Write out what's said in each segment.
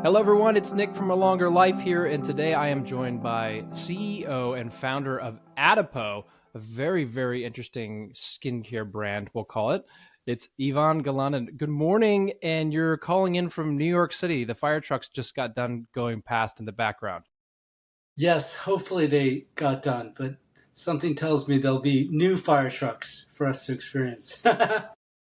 Hello, everyone. It's Nick from A Longer Life here, and today I am joined by CEO and founder of Adipeau, a very, very interesting skincare brand, we'll call it. It's Ivan Galanin. Good morning, and you're calling in from New York City. The fire trucks just got done going past in the background. Yes, hopefully they got done, but something tells me there'll be new fire trucks for us to experience.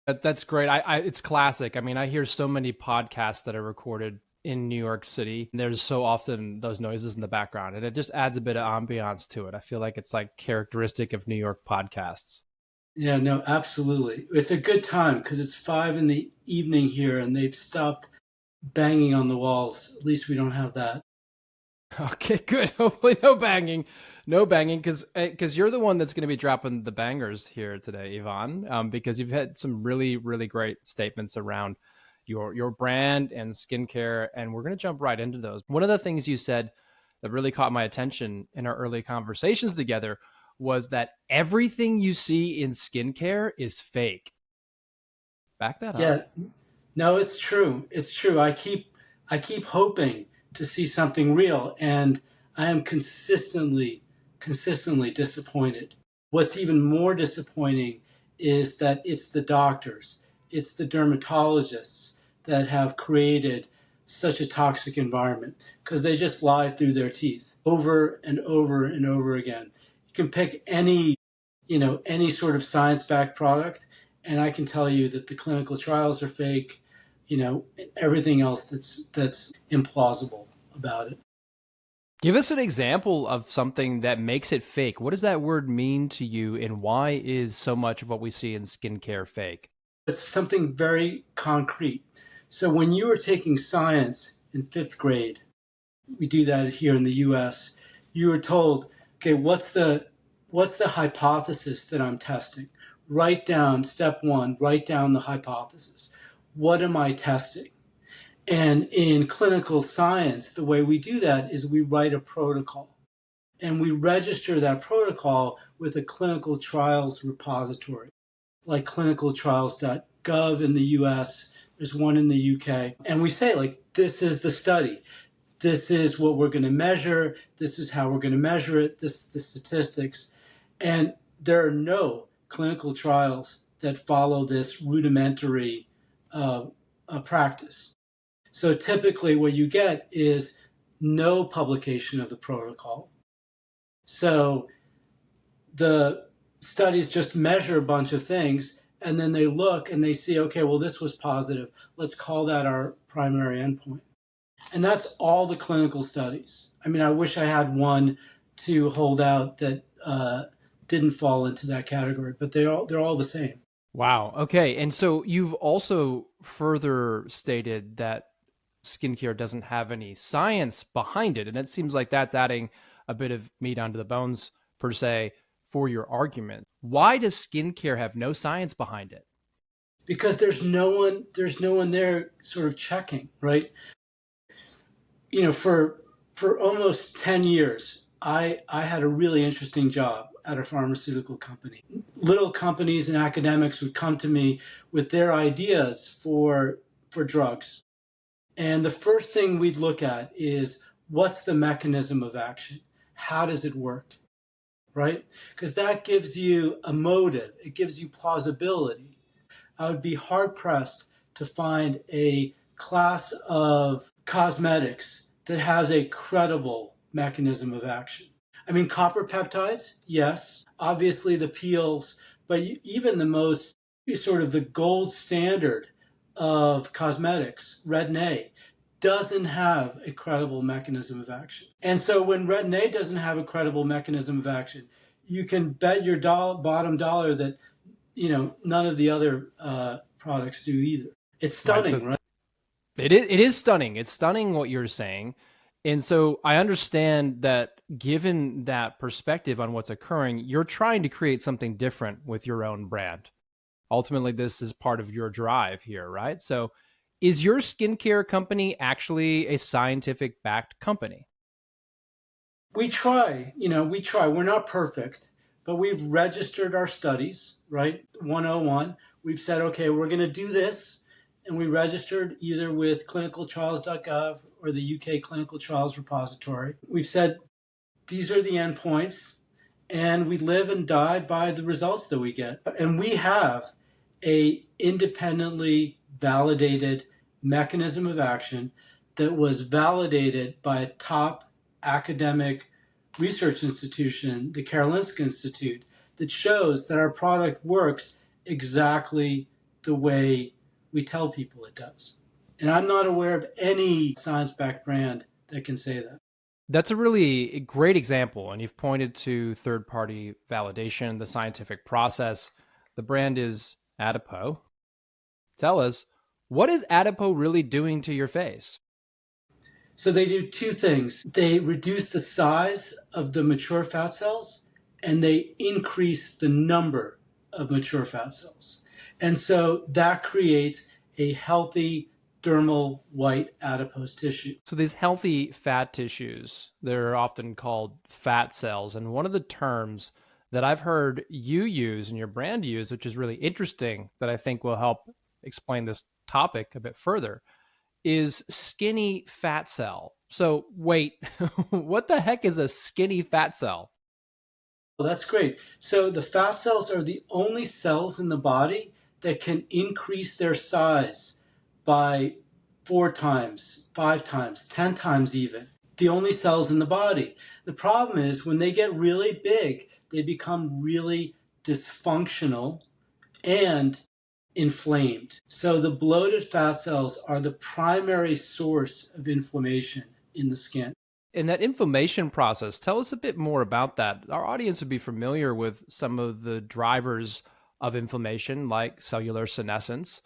That's great. It's classic. I mean, I hear so many podcasts that are recorded in New York City. There's so often those noises in the background, and it just adds a bit of ambiance to it. I feel like it's like characteristic of New York podcasts. Yeah, no, absolutely. It's a good time because it's 5 in the evening here and they've stopped banging on the walls. At least we don't have that. Okay, good. Hopefully, no banging, because you're the one that's going to be dropping the bangers here today, Ivan. Because you've had some really great statements around your brand and skincare, and we're going to jump right into those. One of the things you said that really caught my attention in our early conversations together was that everything you see in skincare is fake. Back that up. Yeah, no, it's true. It's true. I keep hoping to see something real and I am consistently disappointed. What's even more disappointing is that it's the doctors, it's the dermatologists that have created such a toxic environment because they just lie through their teeth over and over and over again. You can pick any sort of science-backed product, and I can tell you that the clinical trials are fake, and everything else that's implausible about it. Give us an example of something that makes it fake. What does that word mean to you, and why is so much of what we see in skincare fake? It's something very concrete. So when you were taking science in fifth grade, we do that here in the US, you were told, okay, what's the hypothesis that I'm testing? Write down step one, write down the hypothesis. What am I testing? And in clinical science, the way we do that is we write a protocol and we register that protocol with a clinical trials repository, like clinicaltrials.gov in the US. There's one in the UK. And we say, like, this is the study. This is what we're going to measure. This is how we're going to measure it. This is the statistics. And there are no clinical trials that follow this rudimentary practice. So typically what you get is no publication of the protocol. So the studies just measure a bunch of things and then they look and they see, okay, well, this was positive. Let's call that our primary endpoint. And that's all the clinical studies. I mean, I wish I had one to hold out that didn't fall into that category, but they're all the same. Wow. Okay. And so you've also further stated that skincare doesn't have any science behind it. And it seems like that's adding a bit of meat onto the bones, per se, for your argument. Why does skincare have no science behind it? Because there's no one there sort of checking, right? For almost 10 years, I had a really interesting job at a pharmaceutical company. Little companies and academics would come to me with their ideas for drugs. And the first thing we'd look at is what's the mechanism of action? How does it work? Right? Because that gives you a motive, it gives you plausibility. I would be hard pressed to find a class of cosmetics that has a credible mechanism of action. I mean, copper peptides, yes, obviously the peels, but even the most sort of the gold standard of cosmetics, Retin-A, doesn't have a credible mechanism of action. And so when Retin-A doesn't have a credible mechanism of action, you can bet your bottom dollar that none of the other products do either. It's Right. stunning, So right? it is stunning. It's stunning what you're saying. And so I understand that given that perspective on what's occurring, you're trying to create something different with your own brand. Ultimately, this is part of your drive here, right? So is your skincare company actually a scientific backed company? We try. We're not perfect, but we've registered our studies, right? 101. We've said, okay, we're going to do this, and we registered either with clinicaltrials.gov or the UK Clinical Trials Repository. We've said these are the endpoints, and we live and die by the results that we get. And we have a independently validated mechanism of action that was validated by a top academic research institution, the Karolinska Institute, that shows that our product works exactly the way we tell people it does. And I'm not aware of any science-backed brand that can say that. That's a really great example. And you've pointed to third party validation, the scientific process. The brand is Adipeau. Tell us, what is Adipeau really doing to your face? So they do two things. They reduce the size of the mature fat cells and they increase the number of mature fat cells. And so that creates a healthy dermal white adipose tissue. So these healthy fat tissues, they're often called fat cells. And one of the terms that I've heard you use and your brand use, which is really interesting, that I think will help explain this topic a bit further, is skinny fat cell. So wait, what the heck is a skinny fat cell? Well, that's great. So the fat cells are the only cells in the body that can increase their size by 4 times, 5 times, 10 times even. The only cells in the body. The problem is when they get really big, they become really dysfunctional and inflamed. So the bloated fat cells are the primary source of inflammation in the skin. In that inflammation process, tell us a bit more about that. Our audience would be familiar with some of the drivers of inflammation, like cellular senescence.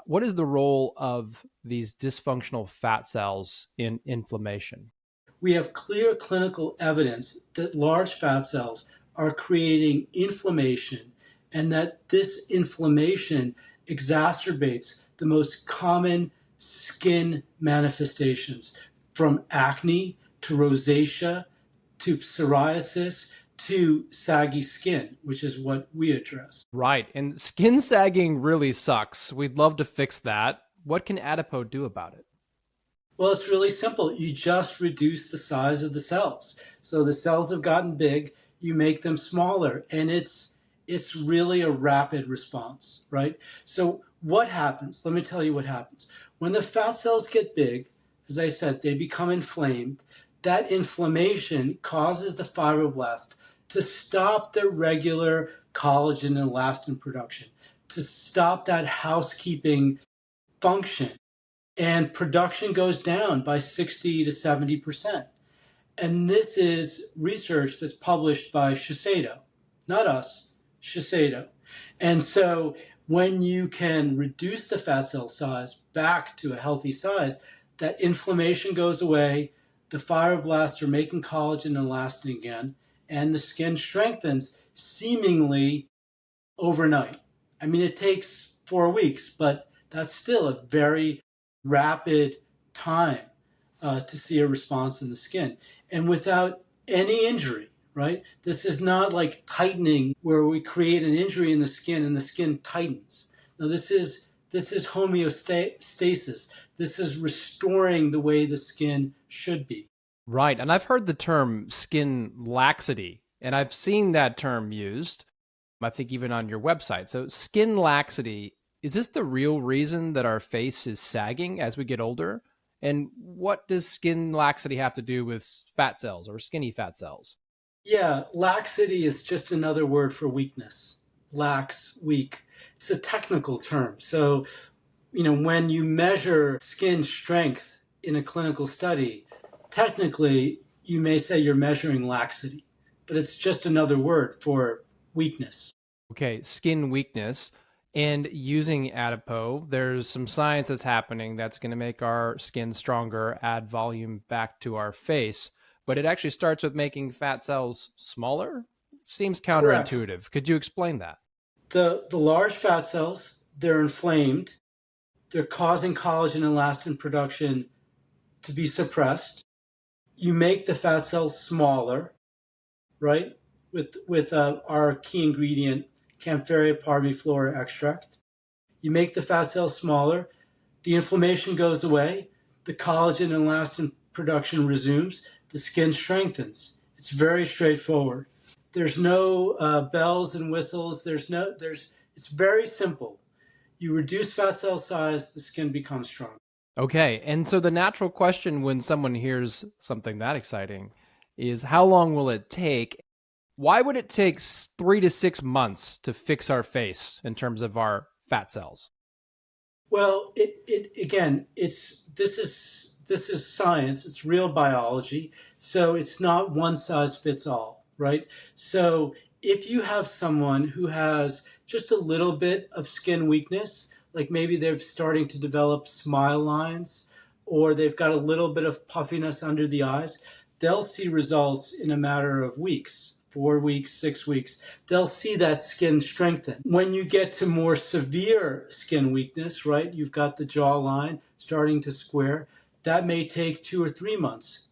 What is the role of these dysfunctional fat cells in inflammation? We have clear clinical evidence that large fat cells are creating inflammation and that this inflammation exacerbates the most common skin manifestations from acne to rosacea to psoriasis to saggy skin, which is what we address. Right. And skin sagging really sucks. We'd love to fix that. What can Adipeau do about it? Well, it's really simple. You just reduce the size of the cells. So the cells have gotten big, you make them smaller, and it's really a rapid response, right? So what happens? Let me tell you what happens. When the fat cells get big, as I said, they become inflamed. That inflammation causes the fibroblast to stop their regular collagen and elastin production, to stop that housekeeping function, and production goes down by 60 to 70%. And this is research that's published by Shiseido, not us, Shiseido. And so when you can reduce the fat cell size back to a healthy size, that inflammation goes away, the fibroblasts are making collagen and elastin again, and the skin strengthens seemingly overnight. I mean, it takes 4 weeks, but that's still a very rapid time to see a response in the skin and without any injury, right? This is not like tightening where we create an injury in the skin and the skin tightens. No, this is homeostasis. This is restoring the way the skin should be. Right. And I've heard the term skin laxity, and I've seen that term used, I think, even on your website. So, skin laxity, is this the real reason that our face is sagging as we get older? And what does skin laxity have to do with fat cells or skinny fat cells? Yeah, laxity is just another word for weakness. Lax, weak. It's a technical term. So, when you measure skin strength in a clinical study, technically you may say you're measuring laxity, but it's just another word for weakness. Okay, skin weakness. And using Adipeau, there's some science that's happening that's going to make our skin stronger, add volume back to our face. But it actually starts with making fat cells smaller. Seems Correct. counterintuitive. Could you explain that? The large fat cells, they're inflamed. They're causing collagen and elastin production to be suppressed. You make the fat cells smaller, right? With our key ingredient, Campharia parviflora extract. You make the fat cells smaller. The inflammation goes away, the collagen and elastin production resumes, the skin strengthens. It's very straightforward. There's no bells and whistles. It's very simple. You reduce fat cell size, the skin becomes strong. Okay. And so the natural question when someone hears something that exciting is how long will it take? Why would it take 3 to 6 months to fix our face in terms of our fat cells? Well, it again, this is science. It's real biology. So it's not one size fits all, right? So if you have someone who has just a little bit of skin weakness, like maybe they're starting to develop smile lines, or they've got a little bit of puffiness under the eyes, they'll see results in a matter of weeks, 4 weeks, 6 weeks. They'll see that skin strengthen. When you get to more severe skin weakness, right, you've got the jawline starting to square, that may take 2 or 3 months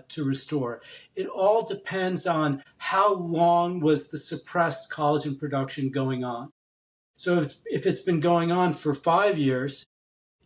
to restore. It all depends on how long was the suppressed collagen production going on. So if it's been going on for 5 years,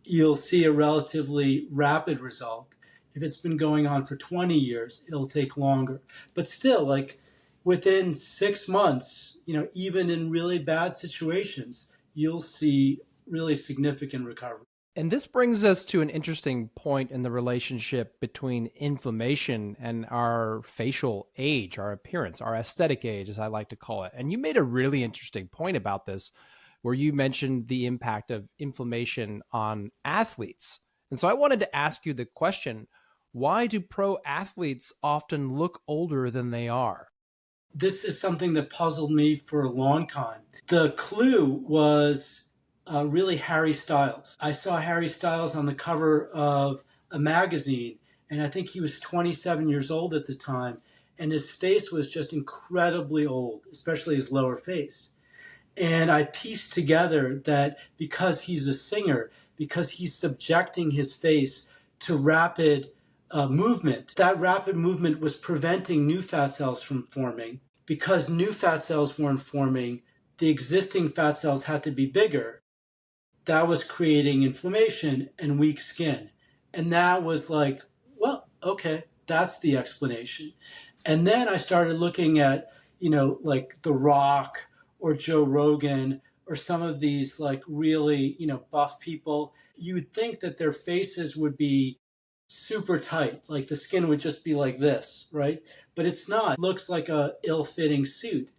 you'll see a relatively rapid result. If it's been going on for 20 years, it'll take longer. But still, like within 6 months, even in really bad situations, you'll see really significant recovery. And this brings us to an interesting point in the relationship between inflammation and our facial age, our appearance, our aesthetic age, as I like to call it. And you made a really interesting point about this, where you mentioned the impact of inflammation on athletes. And so I wanted to ask you the question, why do pro athletes often look older than they are? This is something that puzzled me for a long time. The clue was really Harry Styles. I saw Harry Styles on the cover of a magazine, and I think he was 27 years old at the time, and his face was just incredibly old, especially his lower face. And I pieced together that because he's a singer, because he's subjecting his face to rapid movement, that rapid movement was preventing new fat cells from forming. Because new fat cells weren't forming, the existing fat cells had to be bigger. That was creating inflammation and weak skin. And that was like, well, okay, that's the explanation. And then I started looking at, like The Rock or Joe Rogan or some of these like really, buff people. You'd think that their faces would be super tight, like the skin would just be like this, right? But it's not. It looks like a ill-fitting suit.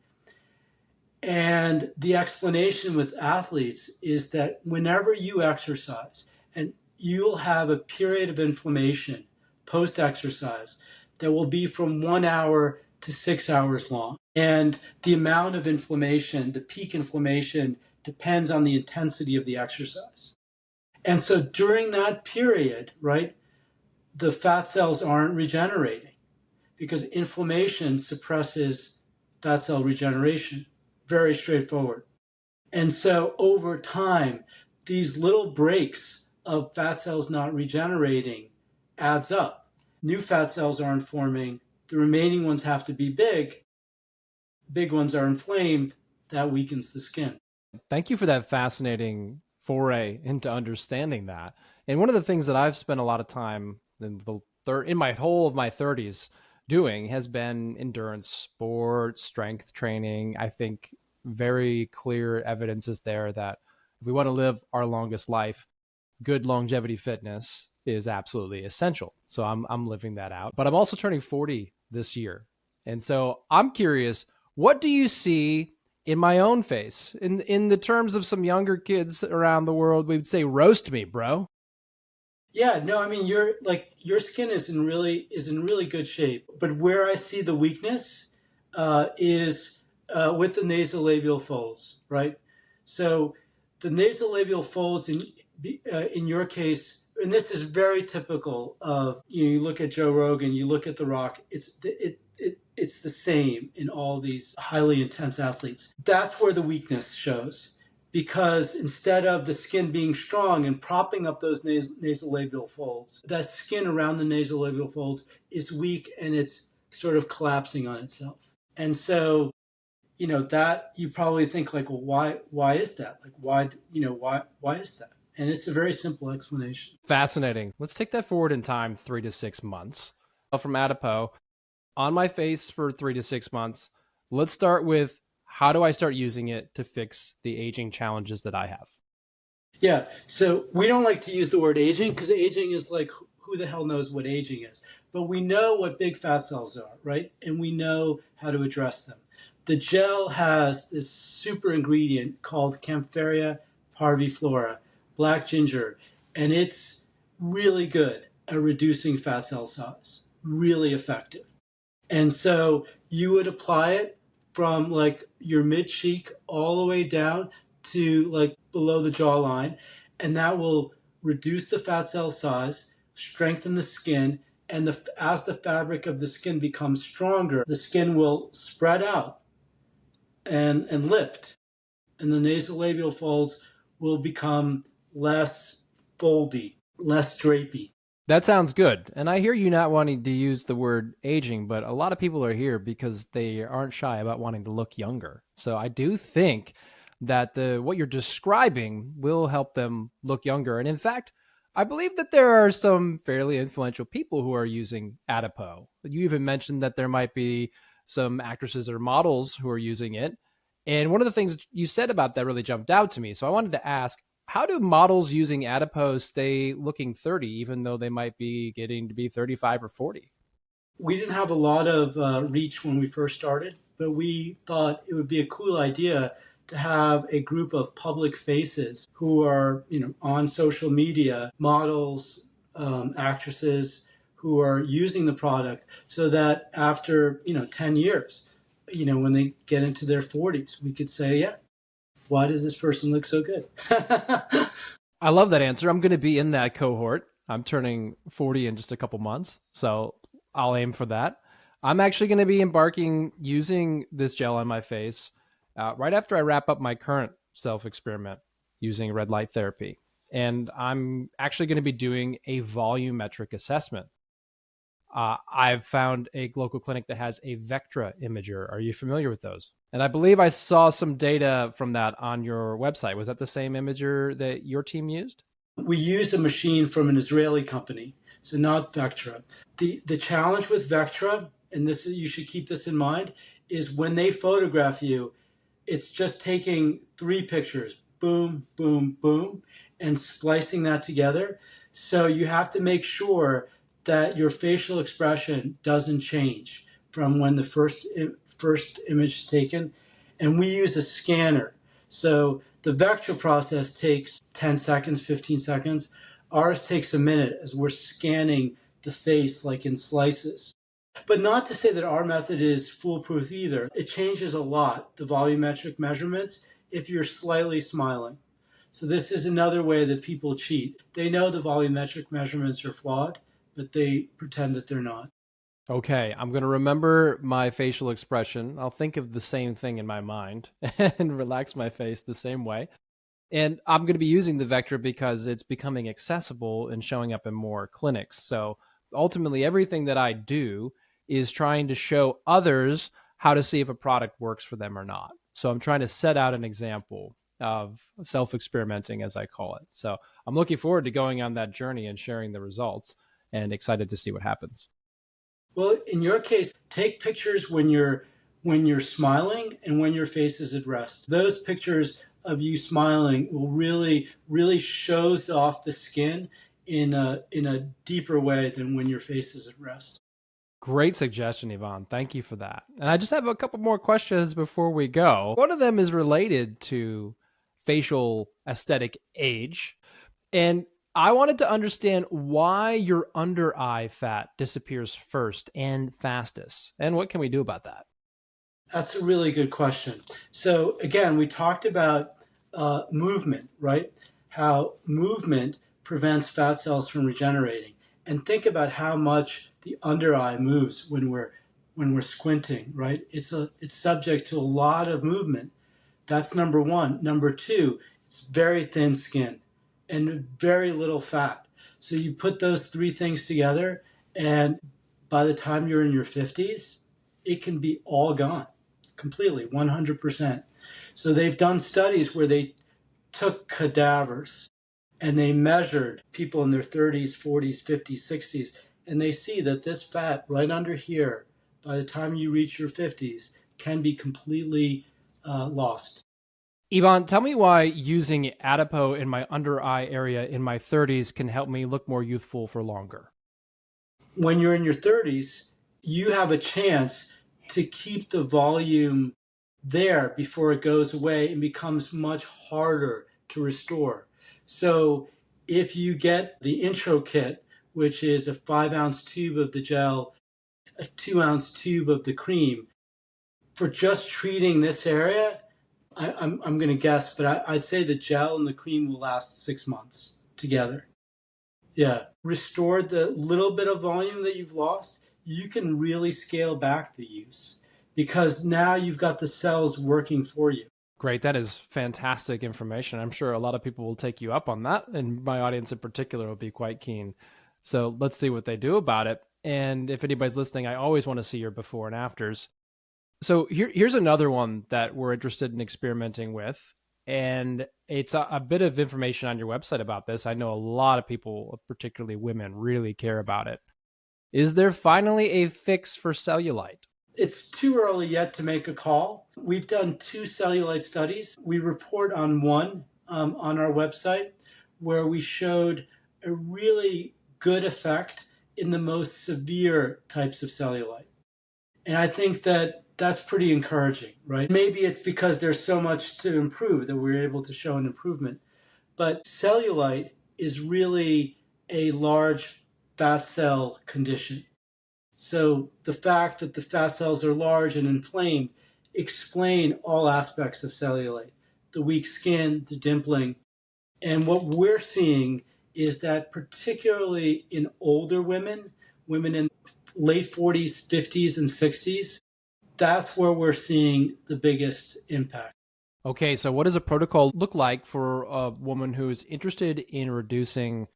And the explanation with athletes is that whenever you exercise, and you'll have a period of inflammation post-exercise that will be from 1 hour to 6 hours long. And the amount of inflammation, the peak inflammation, depends on the intensity of the exercise. And so during that period, right, the fat cells aren't regenerating because inflammation suppresses fat cell regeneration. Very straightforward. And so over time, these little breaks of fat cells not regenerating adds up. New fat cells aren't forming. The remaining ones have to be big. Big ones are inflamed. That weakens the skin. Thank you for that fascinating foray into understanding that. And one of the things that I've spent a lot of time in my whole of my 30s doing has been endurance sport, strength training. I think very clear evidence is there that if we want to live our longest life, good longevity fitness is absolutely essential. So I'm living that out. But I'm also turning 40 this year. And so I'm curious, what do you see in my own face? In the terms of some younger kids around the world, we would say roast me, bro. Yeah, no, I mean your skin is in really good shape. But where I see the weakness is with the nasolabial folds, right? So the nasolabial folds in your case, and this is very typical of you look at Joe Rogan, you look at The Rock. It's the same in all these highly intense athletes. That's where the weakness shows because instead of the skin being strong and propping up those nasolabial folds, that skin around the nasolabial folds is weak and it's sort of collapsing on itself. And so, that you probably think like, well, why is that? Like, why is that? And it's a very simple explanation. Fascinating. Let's take that forward in time 3 to 6 months. From Adipeau, on my face for 3 to 6 months. Let's start with how do I start using it to fix the aging challenges that I have? Yeah. So we don't like to use the word aging because aging is like, who the hell knows what aging is? But we know what big fat cells are, right? And we know how to address them. The gel has this super ingredient called Campharia parviflora, black ginger, and it's really good at reducing fat cell size, really effective. And so you would apply it from like your mid cheek all the way down to like below the jawline, and that will reduce the fat cell size, strengthen the skin, and as the fabric of the skin becomes stronger, the skin will spread out and lift, and the nasolabial folds will become less foldy, less drapey. That sounds good. And I hear you not wanting to use the word aging, but a lot of people are here because they aren't shy about wanting to look younger. So I do think that the what you're describing will help them look younger. And in fact, I believe that there are some fairly influential people who are using Adipeau. You even mentioned that there might be some actresses or models who are using it. And one of the things you said about that really jumped out to me. So I wanted to ask, how do models using adipose stay looking 30, even though they might be getting to be 35 or 40? We didn't have a lot of reach when we first started, but we thought it would be a cool idea to have a group of public faces who are, on social media, models, actresses who are using the product, so that after 10 years, when they get into their 40s, we could say, yeah, why does this person look so good? I love that answer. I'm going to be in that cohort. I'm turning 40 in just a couple months, so I'll aim for that. I'm actually going to be embarking using this gel on my face right after I wrap up my current self experiment using red light therapy. And I'm actually going to be doing a volumetric assessment. I've found a local clinic that has a Vectra imager. Are you familiar with those? And I believe I saw some data from that on your website. Was that the same imager that your team used? We used a machine from an Israeli company, so not Vectra. The challenge with Vectra, and this you should keep this in mind, is when they photograph you, it's just taking three pictures, boom, boom, boom, and splicing that together. So you have to make sure that your facial expression doesn't change from when the first image is taken. And we use a scanner. So the vector process takes 10 seconds, 15 seconds. Ours takes a minute as we're scanning the face like in slices. But not to say that our method is foolproof either. It changes a lot, the volumetric measurements, if you're slightly smiling. So this is another way that people cheat. They know the volumetric measurements are flawed, but they pretend that they're not. Okay, I'm going to remember my facial expression. I'll think of the same thing in my mind and relax my face the same way. And I'm going to be using the Vectra because it's becoming accessible and showing up in more clinics. So ultimately, everything that I do is trying to show others how to see if a product works for them or not. So I'm trying to set out an example of self experimenting, as I call it. So I'm looking forward to going on that journey and sharing the results and excited to see what happens. Well, in your case, take pictures when you're smiling and when your face is at rest. Those pictures of you smiling will really shows off the skin in a deeper way than when your face is at rest. Great suggestion, Yvonne. Thank you for that. And I just have a couple more questions before we go. One of them is related to facial aesthetic age. And I wanted to understand why your under eye fat disappears first and fastest. And what can we do about that? That's a really good question. So again, we talked about movement, right? How movement prevents fat cells from regenerating. And think about how much the under eye moves when we're squinting, right? It's subject to a lot of movement. That's number one. Number two, it's very thin skin and very little fat. So you put those three things together, and by the time you're in your 50s, it can be all gone completely, 100%. So they've done studies where they took cadavers And they measured people in their 30s, 40s, 50s, 60s, and they see that this fat right under here, by the time you reach your 50s, can be completely lost. Yvonne, tell me why using Adipeau in my under eye area in my 30s can help me look more youthful for longer. When you're in your 30s, you have a chance to keep the volume there before it goes away and becomes much harder to restore. So if you get the intro kit, which is a 5 ounce tube of the gel, a 2 ounce tube of the cream, for just treating this area, I'm going to guess, but I'd say the gel and the cream will last 6 months together. Yeah. Restore the little bit of volume that you've lost, you can really scale back the use because now you've got the cells working for you. Great. That is fantastic information. I'm sure a lot of people will take you up on that, and my audience in particular will be quite keen. So let's see what they do about it. And if anybody's listening, I always want to see your before and afters. So here's another one that we're interested in experimenting with. And it's a bit of information on your website about this. I know a lot of people, particularly women, really care about it. Is there finally a fix for cellulite? It's too early yet to make a call. We've done 2 cellulite studies. We report on one on our website where we showed a really good effect in the most severe types of cellulite. And I think that that's pretty encouraging, right? Maybe it's because there's so much to improve that we're able to show an improvement. But cellulite is really a large fat cell condition. So the fact that the fat cells are large and inflamed explain all aspects of cellulite, the weak skin, the dimpling. And what we're seeing is that particularly in older women, women in late 40s, 50s, and 60s, that's where we're seeing the biggest impact. Okay, so what does a protocol look like for a woman who's interested in reducing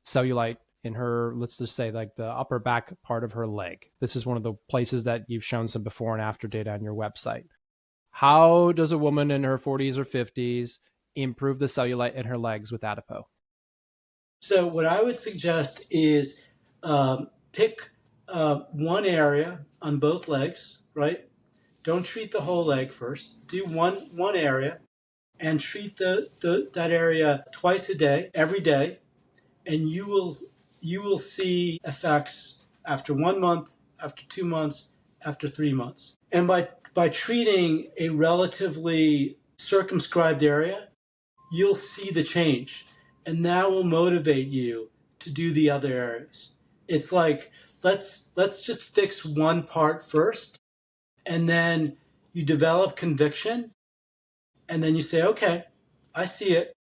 cellulite in her, let's just say, like the upper back part of her leg? This is one of the places that you've shown some before and after data on your website. How does a woman in her 40s or 50s improve the cellulite in her legs with Adipeau? So what I would suggest is pick one area on both legs, right? Don't treat the whole leg first. Do one area and treat that area twice a day, every day, and you will see effects after 1 month, after 2 months, after 3 months. And by treating a relatively circumscribed area, you'll see the change, and that will motivate you to do the other areas. It's like let's just fix one part first, and then you develop conviction, and then you say, okay, I see it,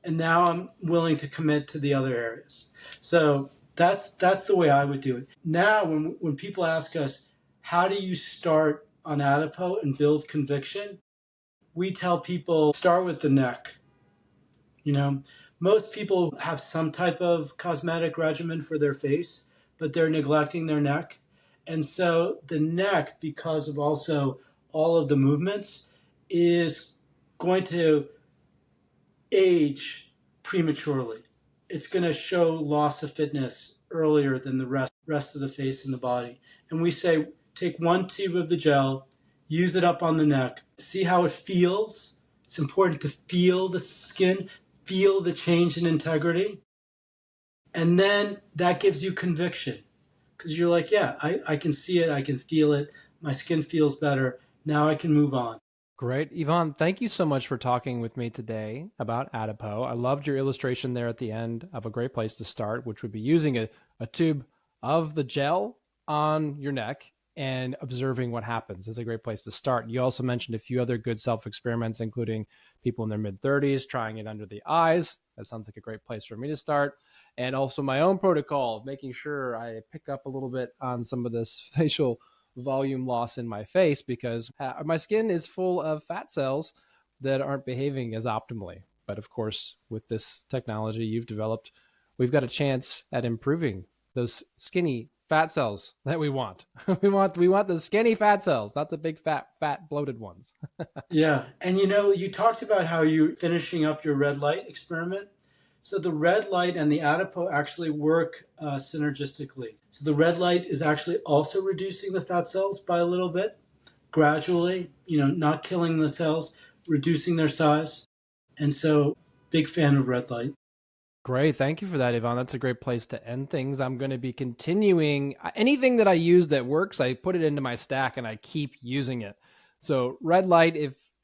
and now I'm willing to commit to the other areas. So that's the way I would do it. Now, when people ask us, how do you start on Adipeau and build conviction? We tell people start with the neck. You know, most people have some type of cosmetic regimen for their face, but they're neglecting their neck. And so the neck, because of also all of the movements, is going to age prematurely. It's going to show loss of fitness earlier than the rest of the face and the body. And we say, take one tube of the gel, use it up on the neck, see how it feels. It's important to feel the skin, feel the change in integrity. And then that gives you conviction because you're like, yeah, I can see it, I can feel it, my skin feels better. Now I can move on. Great. Yvonne, thank you so much for talking with me today about Adipeau. I loved your illustration there at the end of a great place to start, which would be using a tube of the gel on your neck and observing what happens is a great place to start. You also mentioned a few other good self experiments, including people in their mid 30s trying it under the eyes. That sounds like a great place for me to start. And also my own protocol of making sure I pick up a little bit on some of this facial volume loss in my face because my skin is full of fat cells that aren't behaving as optimally. But of course, with this technology you've developed, we've got a chance at improving those skinny fat cells that we want. we want the skinny fat cells, not the big fat bloated ones. Yeah. And you talked about how you're finishing up your red light experiment. So the red light and the Adipeau actually work synergistically. So the red light is actually also reducing the fat cells by a little bit, gradually, not killing the cells, reducing their size. And so, big fan of red light. Great. Thank you for that, Yvonne. That's a great place to end things. I'm going to be continuing anything that I use that works. I put it into my stack and I keep using it. So red light,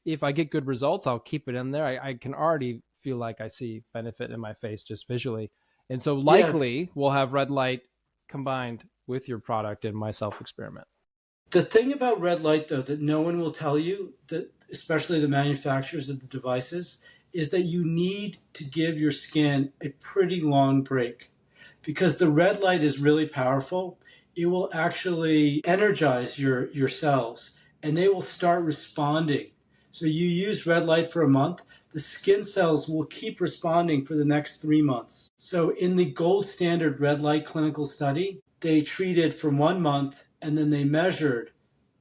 if I get good results, I'll keep it in there. I can already feel like I see benefit in my face just visually. And so Yeah, likely we'll have red light combined with your product in my self experiment. the thing about red light, though, that no one will tell you, that especially the manufacturers of the devices, is that you need to give your skin a pretty long break. Because the red light is really powerful, it will actually energize your cells and they will start responding. So you use red light for a month, the skin cells will keep responding for the next 3 months. So in the gold standard red light clinical study, they treated for 1 month and then they measured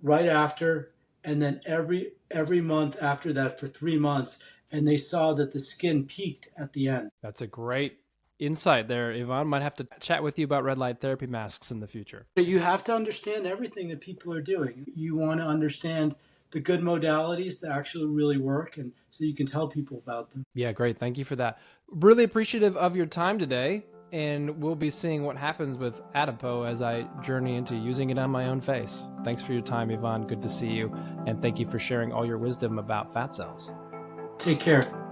right after and then every month after that for 3 months, and they saw that the skin peaked at the end. That's a great insight there, Yvonne. Might have to chat with you about red light therapy masks in the future. You have to understand everything that people are doing. You want to understand the good modalities that actually really work, and so you can tell people about them. Yeah, great. Thank you for that. Really appreciative of your time today. And we'll be seeing what happens with Adipeau as I journey into using it on my own face. Thanks for your time, Yvonne. Good to see you. And thank you for sharing all your wisdom about fat cells. Take care.